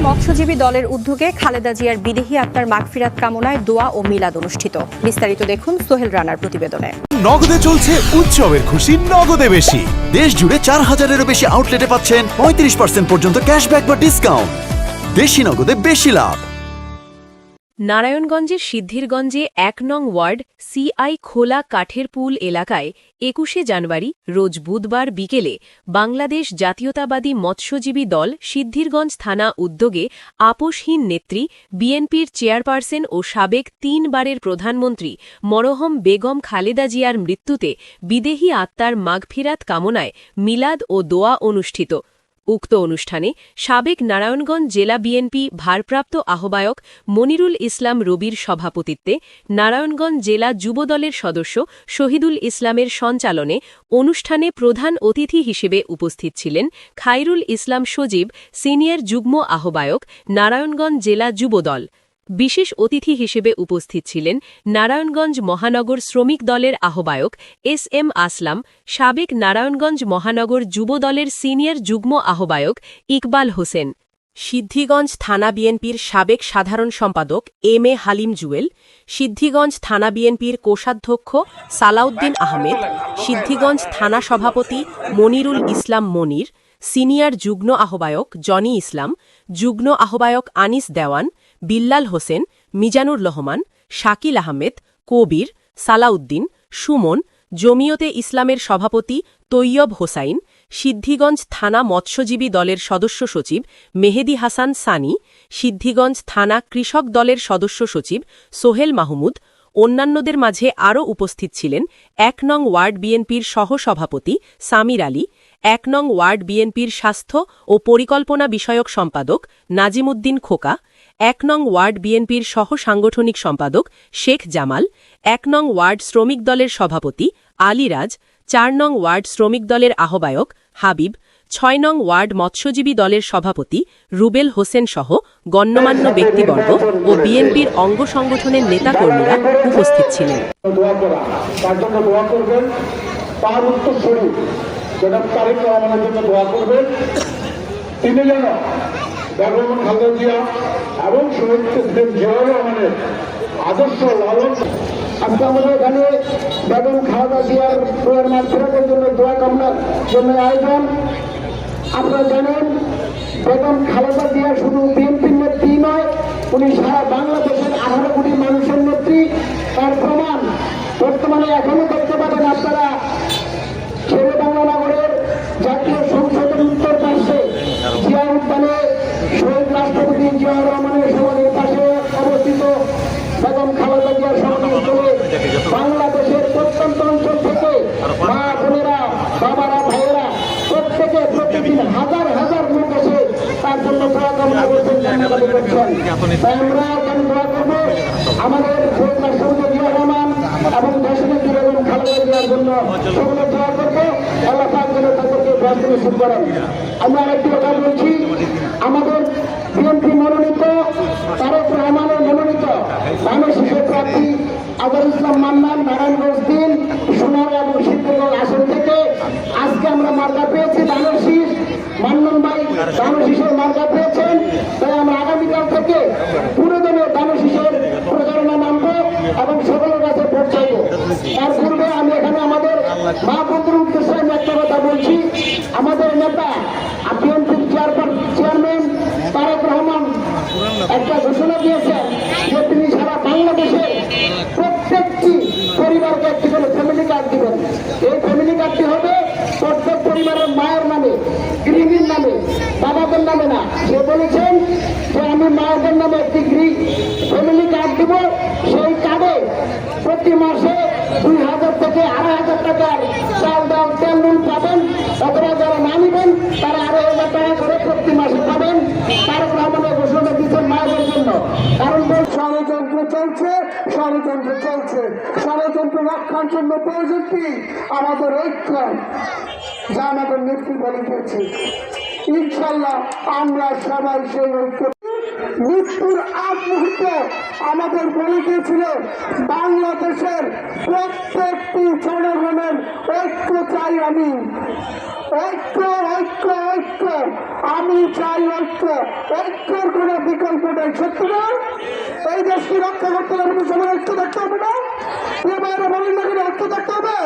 মৎস্যজীবী দলের উদ্যোগে খালেদা জিয়ার বিদেহী আত্মার মাগফিরাত কামনায় দোয়া ও মিলাদ অনুষ্ঠিত। বিস্তারিত দেখুন সোহেল রানার প্রতিবেদনে। নগদে চলছে উৎসবের খুশি নগদে বেশি। দেশ জুড়ে 4000-এরও বেশি আউটলেটে পাচ্ছেন 35% পর্যন্ত ক্যাশব্যাক বা ডিসকাউন্ট। দেশি নগদে বেশি লাভ। নারায়ণগঞ্জের সিদ্ধিরগঞ্জে ১ নং ওয়ার্ড সিআই খোলা কাঠের পুল এলাকায় ২১শে জানুয়ারি রোজ বুধবার বিকেলে বাংলাদেশ জাতীয়তাবাদী মৎস্যজীবী দল সিদ্ধিরগঞ্জ থানা উদ্যোগে আপোষহীন নেত্রী বিএনপির চেয়ারপারসন ও সাবেক ৩ বারের প্রধানমন্ত্রী মরহম বেগম খালেদা জিয়ার মৃত্যুতে বিদেহী আত্মার মাগফিরাত কামনায় মিলাদ ও দোয়া অনুষ্ঠিত। উক্ত অনুষ্ঠানে সাবেক নারায়ণগঞ্জ জেলা বিএনপি ভারপ্রাপ্ত আহ্বায়ক মনিরুল ইসলাম রবির সভাপতিত্বে নারায়ণগঞ্জ জেলা যুবদলের সদস্য শহীদুল ইসলামের সঞ্চালনে অনুষ্ঠানে প্রধান অতিথি হিসেবে উপস্থিত ছিলেন খায়রুল ইসলাম সজীব, সিনিয়র যুগ্ম আহ্বায়ক, নারায়ণগঞ্জ জেলা যুবদল। বিশেষ অতিথি হিসেবে উপস্থিত ছিলেন নারায়ণগঞ্জ মহানগর শ্রমিক দলের আহ্বায়ক এস.এম. আসলাম, সাবেক নারায়ণগঞ্জ মহানগর যুবদলের সিনিয়র যুগ্ম আহ্বায়ক ইকবাল হোসেন, সিদ্ধিগঞ্জ থানা বিএনপির সাবেক সাধারণ সম্পাদক এম.এ. হালিম জুয়েল, সিদ্ধিগঞ্জ থানা বিএনপির কোষাধ্যক্ষ সালাউদ্দিন আহমেদ, সিদ্ধিগঞ্জ থানা সভাপতি মনিরুল ইসলাম মনির, সিনিয়র যুগ্ম আহ্বায়ক জনি ইসলাম, যুগ্ম আহ্বায়ক আনিস দেওয়ান, বিল্লাল হোসেন, মিজানুর রহমান, শাকিল আহমেদ, কবির, সালাউদ্দিন, সুমন, জমিয়তে ইসলামের সভাপতি তৈয়ব হোসাইন, সিদ্ধিগঞ্জ থানা মৎস্যজীবী দলের সদস্য সচিব মেহেদি হাসান সানি, সিদ্ধিগঞ্জ থানা কৃষক দলের সদস্য সচিব সোহেল মাহমুদ। অন্যান্যদের মাঝে আরও উপস্থিত ছিলেন ১ নং ওয়ার্ড বিএনপির সহসভাপতি সামির আলী, ১ নং ওয়ার্ড বিএনপির স্বাস্থ্য ও পরিকল্পনা বিষয়ক সম্পাদক নাজিমুদ্দিন খোকা, ১ নং ওয়ার্ড বিএনপির সহসাংগঠনিক সম্পাদক শেখ জামাল, ১ নং ওয়ার্ড শ্রমিক দলের সভাপতি আলীরাজ, ৪ নং ওয়ার্ড শ্রমিক দলের আহ্বায়ক হাবিব, ৬ নং ওয়ার্ড মৎস্যজীবী দলের সভাপতি রুবেল হোসেন সহ গণ্যমান্য ব্যক্তিবর্গ ও বিএনপির অঙ্গ সংগঠনের নেতাকর্মীরা উপস্থিত ছিলেন। তিনি যেন বেগম খালেদা জিয়া এবং শহীদ প্রেসিডেন্ট জিয়াউর রহমানের আদর্শ লালন। আজকে আমাদের এখানে বেগম খালেদা জিয়ার প্রয়ার মাগফিরাতের জন্য দোয়া কামনার জন্য আয়োজন। আপনারা জানেন বেগম খালেদা জিয়া শুধু বিএনপির নেত্রী নয়, উনি সারা বাংলাদেশের 18 কোটি মানুষের নেত্রী। তার প্রমাণ বর্তমানে এখনো দেখতে পাবেন আপনারা শেরে বাংলা নগরের জাতীয় সংসদের উত্তর পাশে জিয়া উদ্যানে শহীদ রাষ্ট্রপতি জিয়াউর রহমানের সমাধির পাশে অবস্থিত বেগম খালেদা জিয়ার সমাধিস্থলে বাংলাদেশের প্রত্যন্ত অঞ্চল থেকে মা বোনেরা, বাবারা, ভাইয়েরা প্রত্যেকে প্রতিদিন হাজার হাজার লোক এসে তার জন্য দোয়া কামনা করছেন, ধন্যবাদ করছেন। তাই আমরা এখন দোয়া করব আমাদের শহীদ রাষ্ট্রপতি জিয়াউর রহমান এবং দেশনেত্রী বেগম খালেদা জিয়ার জন্য সকলে দোয়া করবো। আল্লাহ পাক যেন তাদেরকে দোয়া শুরু করেন। আমরা আরেকটি কথা বলছি, আমাদের বিএনপি মনোনীত তারেক রহমানের মনোনীত ধানের শীষের প্রার্থী আজহার ইসলাম মান্নান নারায়ণগঞ্জ ৩ সোনারগাঁ এবং সিদ্ধিরগঞ্জ আসন থেকে আজকে আমরা মার্কা পেয়েছি ধানের শীষ। মান্নান ভাই ধানের শীষের মার্কা পেয়েছেন, তাই আমরা আগামীকাল থেকে পুরো দমে ধানের শীষের প্রচারণা নামবো এবং সকলের কাছে ভোট চাইব। তার পূর্বে আমি এখানে আমাদের মা বন্ধুর উদ্দেশ্যে আমি একটা কথা বলছি। আমাদের নেতা বিএনপির চেয়ারম্যান তারেক রহমান একটা ঘোষণা দিয়েছেন যে তিনি সারা বাংলাদেশের প্রত্যেকটি পরিবারকে একটি করে ফ্যামিলি কার্ড দিবেন। এই ফ্যামিলি কার্ডটি হবে প্রত্যেক পরিবারের মায়ের নামে, গৃহিণীর নামে, বাবাদের নামে না। সে বলেছেন যে আমি মায়েদের নামে একটি ফ্যামিলি কার্ড দিব। সেই কার্ডে প্রতি মাসে 2000 থেকে 2500 টাকার চাল, ডাল, তেল, নুন পাবেন। অথবা যারা না নিবেন তারা 2500 টাকা করে প্রতি মাসে পাবেন। তারেক রহমানের ঘোষণা দিচ্ছেন মায়েদের জন্য। কারণ ষড়যন্ত্র চলছে, ষড়যন্ত্র চলছে। ষড়যন্ত্র রক্ষার জন্য প্রয়োজন কি? আমাদের ঐক্য, যা আমাদের নেত্রী বলে দিয়েছে। ইনশাল্লাহ আমরা সবাই সেই ঐক্য। মৃত্যুর আগ মুহূর্তে আমাদের বলে দিয়েছিল বাংলাদেশের প্রত্যেকটি জনগণের ঐক্য চাই। আমি ঐক্য, ঐক্য, ঐক্য, আমি চাই ঐক্য। ঐক্যর কোনো বিকল্প নেই, সত্য না? এই দেশকে রক্ষা করতে হলে আমাদের সবার ঐক্য থাকতে হবে না? প্রিয় ভাইয়েরা বলেন না, কোনো ঐক্য থাকতে হবে।